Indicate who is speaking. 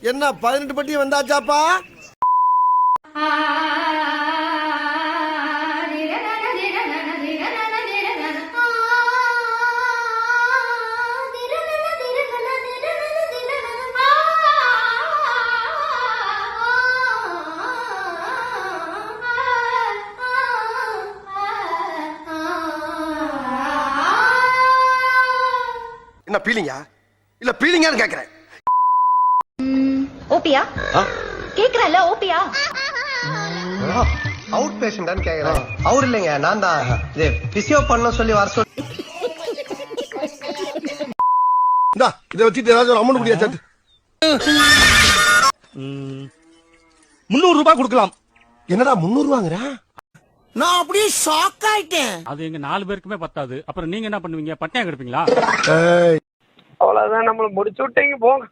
Speaker 1: என்ன 18 பட்டி வந்தாச்சாப்பா? என்ன பீலிங்கா இல்ல பீலிங்கான்னு கேக்குறேன்.
Speaker 2: ஓபியா கேக்குறல ஓபியா
Speaker 3: அவுட் பேஷண்டான்னு கேக்குறேன். அவர் இல்லைங்க, நான் தான். இது பிசியோ பண்ண சொல்லி வர சொல்லி.
Speaker 1: இந்தா இத வச்சிட்டு ஏதாவது ஒரு அமௌண்ட் குடியா சார்.
Speaker 4: 300 ரூபாய் கொடுக்கலாம்.
Speaker 1: என்னடா 300 ரூபாங்கற?
Speaker 5: நான் அப்படியே ஷாக் ஆயிட்டேன்.
Speaker 4: அது எங்க 4 பேருக்குமே பத்தாது. அப்புறம் நீங்க என்ன பண்ணுவீங்க? பட்டையா கிடப்பீங்களா?
Speaker 3: அவ்வளவுதான், நம்மள முடிச்சு விட்டீங்க போங்க.